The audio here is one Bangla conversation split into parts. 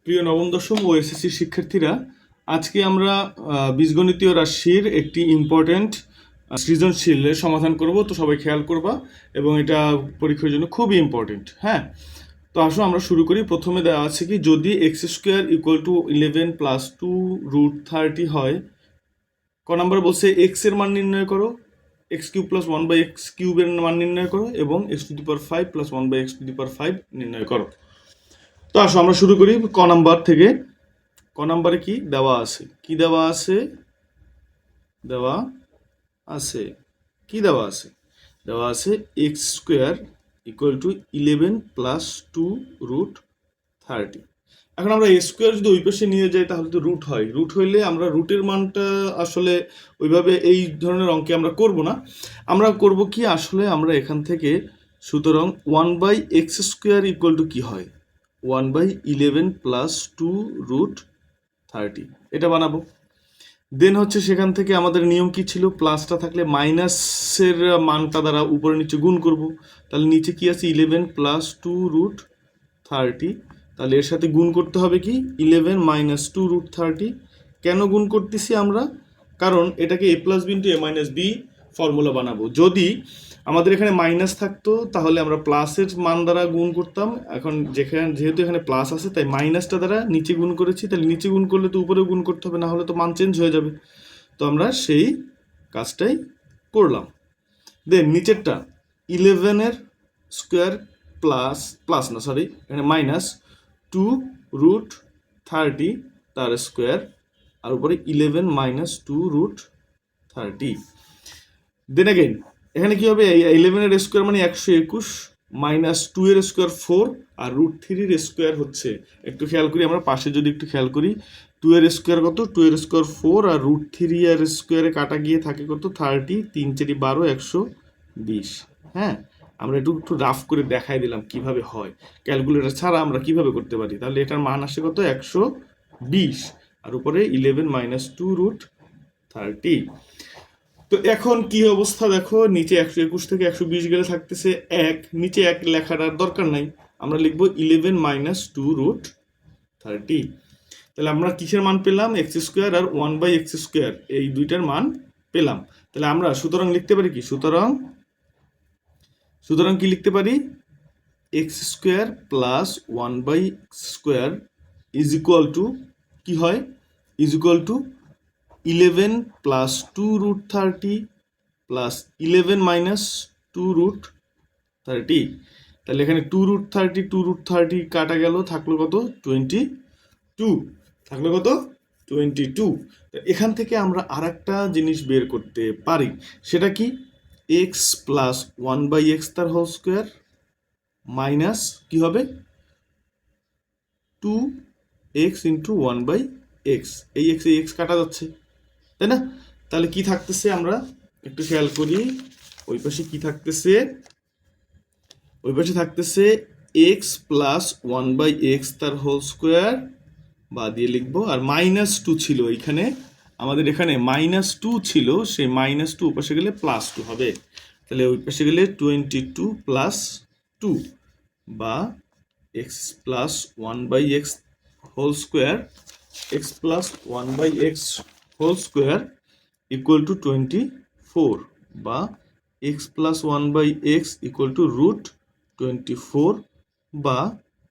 প্রিয় নবম দশম ও এসএসসি শিক্ষার্থীরা, আজকে আমরা বীজগণিতীয় রাশির একটি ইম্পর্ট্যান্ট সৃজনশীলের সমাধান করব। তো সবাই খেয়াল করবা এবং এটা পরীক্ষার জন্য খুবই ইম্পর্টেন্ট। হ্যাঁ, তো আসো আমরা শুরু করি। প্রথমে দেওয়া আছে কি, যদি x square equal two 11 plus 2√30 হয়, ক নাম্বার বলছে এক্স এর মান নির্ণয় করো, এক্স কিউব প্লাস 1/x³ এর মান নির্ণয় করো এবং x⁵ প্লাস 1/x⁵ নির্ণয় করো। তো আসো আমরা শুরু করি ক নাম্বার থেকে। ক নাম্বারে কি দেওয়া আছে, কি দেওয়া আছে, দেওয়া আছে কি দেওয়া আছে, দেওয়া আছে x square equal two 11 plus 2√30। এখন আমরা স্কোয়ার যদি ওই পাশে নিয়ে যাই তাহলে তো রুট হয়, রুট হইলে আমরা রুটের মানটা আসলে ওইভাবে এই ধরনের অঙ্কে আমরা করব না। আমরা করব কি, আসলে আমরা এখান থেকে সুতরাং 1/x² ইকুয়াল টু কি হয়, 1/11 প্লাস 2√30 এটা বানাবো। দেন হচ্ছে সেখান থেকে আমাদের নিয়ম কি ছিল, প্লাসটা থাকলে মাইনাসের মানটা দ্বারা উপরে নিচে গুণ করব। তাহলে নিচে কি আছে, 11 প্লাস 2√30। তাহলে এর সাথে গুণ করতে হবে কি, 11 মাইনাস 2√30। কেন গুণ করতেছি আমরা, কারণ এটাকে a plus B into a minus B formula বানাবো। যদি আমাদের এখানে মাইনাস থাকতো তাহলে আমরা প্লাসের মান দ্বারা গুণ করতাম। এখন যেহেতু এখানে প্লাস আছে তাই মাইনাসটা দ্বারা নিচে গুণ করেছি, তাহলে নিচে গুণ করলে তো উপরেও গুণ করতে হবে, না হলে তো মান চেঞ্জ হয়ে যাবে। তো আমরা সেই কাজটাই করলাম। দেন নিচেরটা 11 স্কোয়ার প্লাস প্লাস না সরি এখানে মাইনাস 2√30 তার স্কোয়ার, আর উপরে 11 মাইনাস 2√30। দেন এগেইন এখানে কি হবে, 11 এর স্কোয়ার মানে 121 মাইনাস 2 এর স্কোয়ার 4 আর √3 এর স্কোয়ার হচ্ছে, একটু খেয়াল করি আমরা পাশে যদি একটু খেয়াল করি, 2 এর স্কোয়ার কত, 2 এর স্কোয়ার 4 আর √3 এর স্কোয়ারে কাটা গিয়ে থাকে কত 30, 3 4 12 120। হ্যাঁ, আমরা একটু রাফ করে দেখাই দিলাম কিভাবে হয়, ক্যালকুলেটর ছাড়া আমরা কিভাবে করতে পারি। তাহলে এটার মান আসে কত, 120 আর উপরে 11 মাইনাস 2√30। তো এখন কি অবস্থা দেখো, নিচে 121 থেকে 120 গেলে থাকতেছে 1, নিচে 1 লেখাটার দরকার নাই, আমরা লিখবো 11 মাইনাস 2√30। তাহলে আমরা কিসের মান পেলাম, x² আর 1/x², এই দুইটার মান পেলাম। তাহলে আমরা সুতরাং লিখতে পারি কি, সুতরাং কি লিখতে পারি, x² plus 1/x² is equal to কি হয়, is equal to 11 plus 2√30 plus 11 minus 2√30। তাহলে এখানে 2√30 কাটা গেল, থাকলো কত, 22, থাকলো কত, 22। এখান থেকে আমরা আর একটা জিনিস বের করতে পারি, সেটা কি, এক্স প্লাস 1/x তার হোল স্কোয়ার মাইনাস কি হবে 2x ইন্টু 1/x, এই এক্স কাটা যাচ্ছে, তাই না? তাহলে কি থাকতেছে, আমরা একটু খেয়াল করি, ওই পাশে কি থাকতেছে, ওই পাশে থাকতেছে এক্স প্লাস 1/x তার হোল স্কোয়ার বা দিয়ে লিখবো, আর -2 ছিল এইখানে, আমাদের এখানে -2 ছিল, সেই -2 ওই পাশে গেলে +2 হবে। তাহলে ওই পাশে গেলে 22 প্লাস 2 বা x plus 1/x whole square, x plus 1/x whole square equal to 24 বা x plus 1/x equal to √24 বা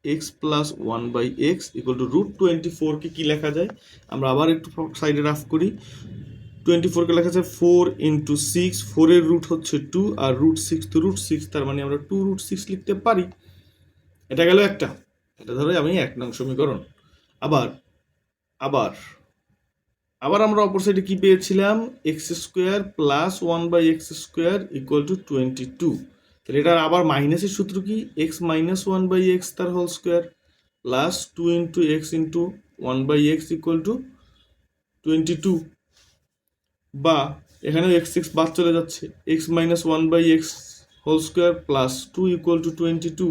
x plus 1/x equal to √24 কে কি লেখা যায়, আমরা আবার একটু সাইডে রাফ করি। 24 কে লেখা যায় 4 ইন্টু 6, 4 এর রুট হচ্ছে 2 আর √6 তো √6, তার মানে আমরা 2√6 লিখতে পারি। এটা গেল একটা, এটা ধরো আমি 1 নং সমীকরণ। আবার আবার আবার আমরা অপর সাইডে কি পেয়েছিলাম, x² plus 1/x² equal to 22। তাহলে এটার আবার মাইনাসের সূত্র কি, x মাইনাস 1/x তার whole square plus 2 into x into 1/x equal to 22, বা এখানেও x বাদ চলে যাচ্ছে, x minus 1/x whole square plus 2 equal to 22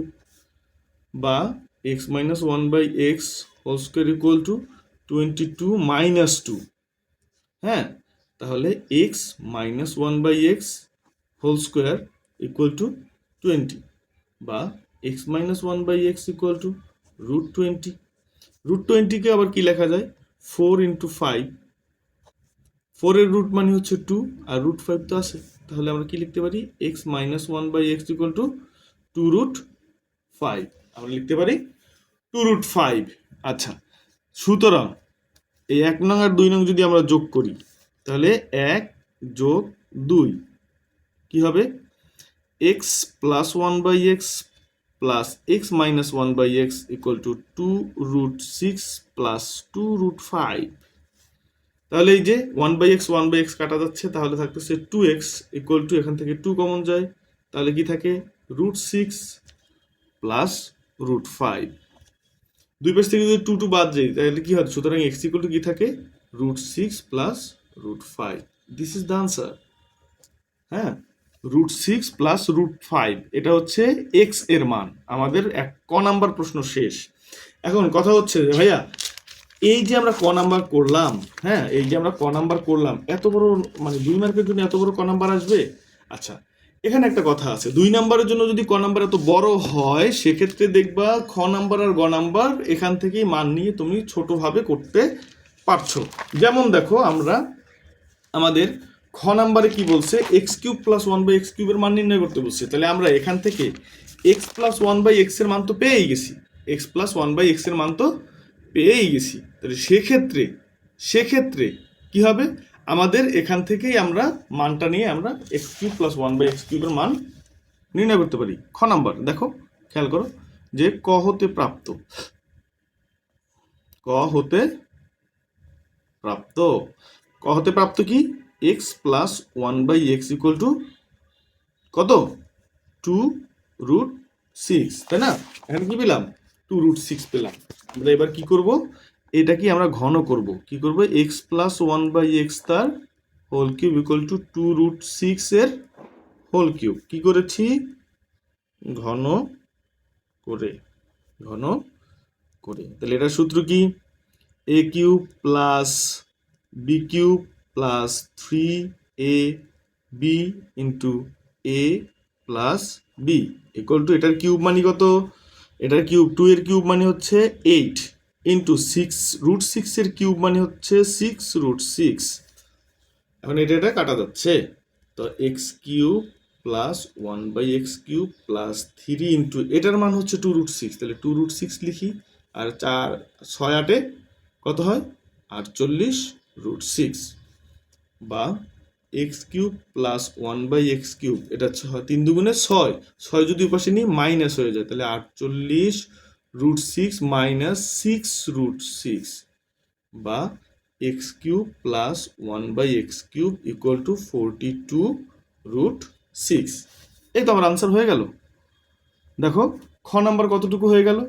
বা x minus 1/x whole square equal to 22 minus 2। হ্যাঁ, তাহলে x minus 1/x whole square equal to 20 বা x minus 1/x equal to √20। √20-কে আবার কি লেখা যায়, 4 × 5, 4-এর রুট মানে হচ্ছে 2 আর √5 তো আছে, তাহলে আমরা কি লিখতে পারি, x - 1/x = 2√5, আমরা লিখতে পারি 2√5। আচ্ছা, সুতরাং এই 1 নং আর 2 নং যদি আমরা যোগ করি তাহলে 1 + 2 কি হবে, x + 1/x plus x - 1/x = 2√6 + 2√5। তাহলে এই যে 1/x কাটা যাচ্ছে, তাহলে থাকতেছে 2x = এখান থেকে 2 কমন যায়, তাহলে কি থাকে, √6 + √5। দুই পাশ থেকে যদি 2 বাদ যায় তাহলে কি হয়, সুতরাং x = কি থাকে, √6 + √5। This is the answer. হ্যাঁ, √6 + √5 এটা হচ্ছে x এর মান। আমাদের ক নাম্বার প্রশ্ন শেষ। এখন কথা হচ্ছে যে ভাইয়া, এই যে আমরা ক নাম্বার করলাম, হ্যাঁ, এই যে আমরা ক নাম্বার করলাম, এত বড় মানে 2 মার্কের জন্য এত বড় ক নাম্বার আসবে? আচ্ছা, এখানে একটা কথা আছে, 2 নাম্বারের জন্য যদি ক নাম্বার এত বড় হয়, সেক্ষেত্রে দেখবা খ নাম্বার আর গ নাম্বার এখান থেকেই মান নিয়ে তুমি ছোটভাবে করতে পারছো। যেমন দেখো, আমরা আমাদের খ নাম্বারে কি বলছে, x³ + 1/x³ এর মান নির্ণয় করতে বলছে, তাহলে আমরা এখান থেকে x + 1/x এর মান তো পেয়েই গেছি, x + 1/x এর মান তো পেয়েই গেছি, তাহলে সেক্ষেত্রে কি হবে, আমাদের এখান থেকেই আমরা মানটা নিয়ে আমরা x³ + 1/x³ এর মান নির্ণয় করতে পারি। খ নাম্বার দেখো, খেয়াল করো যে ক হতে প্রাপ্ত কি, x + 1/x = কত, 2√6, তাই না? এখানে কি পেলাম, 2√6 পেলাম। আমরা এবার কি করব, এটা কি আমরা ঘন করব, কি করব, x + 1/x তার হোল কিউব = 2√6 এর হোল কিউব, কি করেছি, ঘন করে। তাহলে এটার সূত্র কি, a³ + b³ + 3ab × a + b = এটার কিউব মানে কত, এটার কিউব 2 এর কিউব মানে হচ্ছে 8 × 6√6 এর কিউব মানে হচ্ছে 6√6। এখন এটা কাটা যাচ্ছে, তো x³ + 1/x³ + 3 × এটার মান হচ্ছে 2√6, তাহলে 2√6 লিখি, আর 4 6 8 কত হয়, 48√6, বা x³ + 1/x³ এটা 3 দুগুণে 6, 6 যদি উপাশে নিই মাইনাস হয়ে যায়, তাহলে 48√6 - 6√6, বা x³ + 1/x³ = 42√6। এই তো আমার আনসার হয়ে গেল। দেখো খ নাম্বার কতটুকু হয়ে গেল,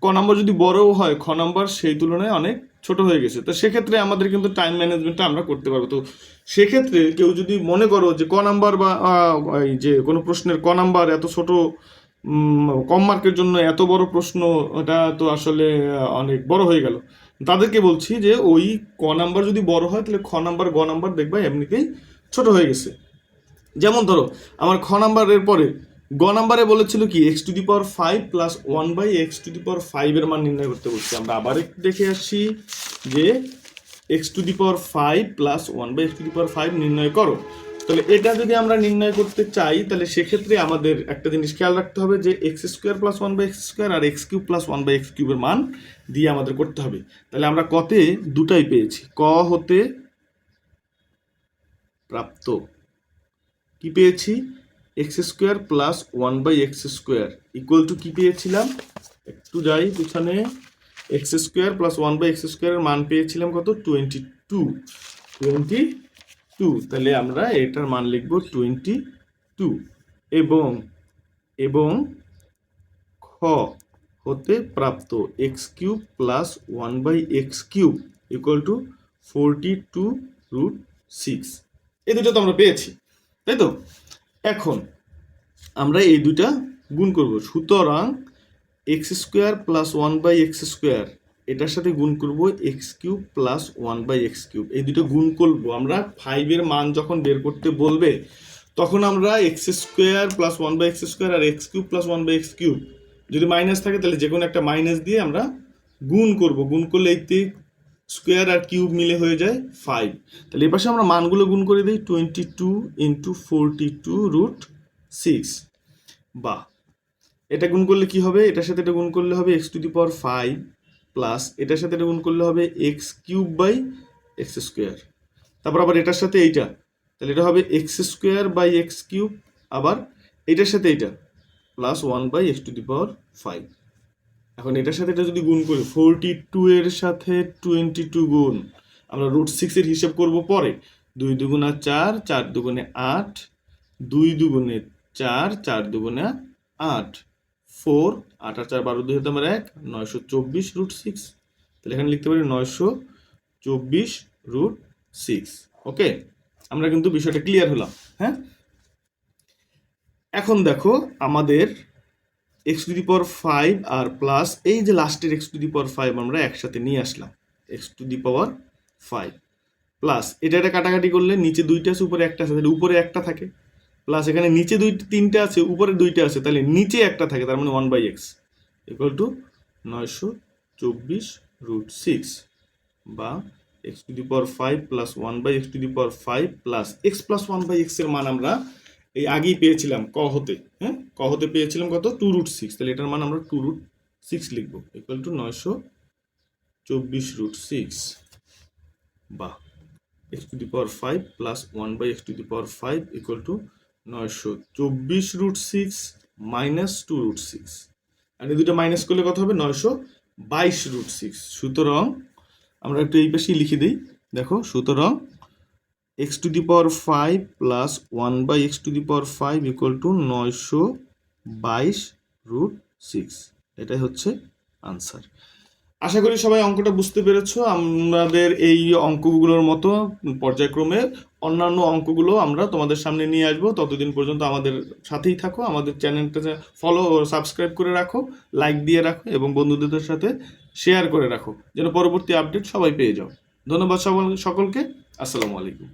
ক নাম্বার যদি বড়ও হয়, খ নাম্বার সেই তুলনায় অনেক ছোট হয়ে গেছে। তো সেক্ষেত্রে আমাদের কিন্তু টাইম ম্যানেজমেন্টটা আমরা করতে পারবো। তো সেক্ষেত্রে কেউ যদি মনে করো যে ক নাম্বার বা এই যে কোনো প্রশ্নের ক নাম্বার এত ছোট, কম মার্কের জন্য এত বড় প্রশ্ন, এটা তো আসলে অনেক বড় হয়ে গেল, তাদেরকে বলছি যে ওই ক নাম্বার যদি বড় হয় তাহলে খ নাম্বার গ নাম্বার দেখবা এমনিতেই ছোট হয়ে গেছে। যেমন ধরো আমার খ নাম্বারের পরে গ নাম্বারে বলেছিল কি, x⁵ + 1/x⁵ এর মান নির্ণয় করতে বলছি। আমরা আবার একটু দেখে আসছি যে x⁵ + 1/x⁵ নির্ণয় করো। তাহলে এটা যদি আমরা নির্ণয় করতে চাই, তাহলে সেক্ষেত্রে আমাদের একটা জিনিস খেয়াল রাখতে হবে যে x² + 1/x² আর x³ + 1/x³ এর মান দিয়ে আমাদের করতে হবে। তাহলে আমরা কতে দুটাই পেয়েছি, ক হতে প্রাপ্ত কি পেয়েছি, x² + 1/x² = কি পেয়েছিলাম, একটু যাই পিছনে, x² + 1/x² এর মান পেয়েছিলাম কত, 22। তাহলে আমরা এটার মান লিখব 22, এবং খ হতে প্রাপ্ত x³ + 1/x³ = 42√6। এই দুটো তো আমরা পেয়েছি, তাই তো? এখন আমরা এই দুইটা গুণ করব, সুতরাং x² + 1/x² এটার সাথে গুণ করব x³ + 1/x³, এই দুটো গুণ করব আমরা। 5 এর মান যখন বের করতে বলবে তখন আমরা x² + 1/x² আর x³ + 1/x³ যদি মাইনাস থাকে তাহলে যে কোনো একটা মাইনাস দিয়ে আমরা গুণ করব, গুণ করলে এই স্কোয়ার আর কিউব মিলে হয়ে যায় 5। তাহলে এই পাশে আমরা মানগুলো গুণ করে দিই, 22 ইন্টু 42√6, বা এটা গুণ করলে কি হবে, এটার সাথে এটা গুণ করলে হবে x⁵, প্লাস এটার সাথে এটা গুণ করলে হবে x³ তারপর আবার এটার সাথে এইটা, তাহলে এটা হবে x²/x³, আবার এটার সাথে এইটা প্লাস 1/x⁵। এখন এটার সাথে এটা যদি গুণ করি, 42 এর সাথে 22 গুণ, আমরা √6 এর হিসাব করব পরে। 2 দুগুণা 4, 4 দুগুণে 8, 2 দুগুণে 4, 4 দুগুণে 8, 4, 8 আর 4 12, 2 হতে আমার 1, 924√6। তাহলে এখানে লিখতে পারি 924√6। ওকে, আমরা কিন্তু বিষয়টা ক্লিয়ার হলাম। হ্যাঁ, এখন দেখো আমাদের x⁵ আর প্লাস এই যে লাস্টের x⁵ আমরা একসাথে নিয়ে আসলাম, x⁵ প্লাস এটা কাটাকাটি করলে নিচে 2টা আছে উপরে একটা আছে, তাহলে উপরে একটা থাকে, প্লাস এখানে নিচে 3টা আছে উপরে 2টা আছে, তাহলে নিচে একটা থাকে, তার মানে 1/x = 924√6, বা x⁵ plus 1/x⁵ plus x plus 1/x এর মান আমরা এই আগেই পেয়েছিলাম ক হতে। হ্যাঁ, ক হতে পেয়েছিলাম কত, 2√6, তাহলে এটার মান আমরা 2√6 লিখবো, = 924√6, বা x⁵ প্লাস 1/x⁵ = 924√6 মাইনাস 2√6, আর এই দুটো মাইনাস করলে কত হবে, 922√6। সুতরাং আমরা একটু এই পাশেই লিখে দিই, দেখো, সুতরাং x⁵ প্লাস 1/x⁵ = 922√6, এটাই হচ্ছে আনসার। আশা করি সবাই অঙ্কটা বুঝতে পেরেছো। আমাদের এই অঙ্কগুলোর মতো পর্যায়ক্রমে অন্যান্য অঙ্কগুলো আমরা তোমাদের সামনে নিয়ে আসবো। ততদিন পর্যন্ত আমাদের সাথেই থাকো, আমাদের চ্যানেলটা ফলো ও সাবস্ক্রাইব করে রাখো, লাইক দিয়ে রাখো এবং বন্ধুদের সাথে শেয়ার করে রাখো, যেন পরবর্তী আপডেট সবাই পেয়ে যাও। ধন্যবাদ সকলকে। আসসালামু আলাইকুম।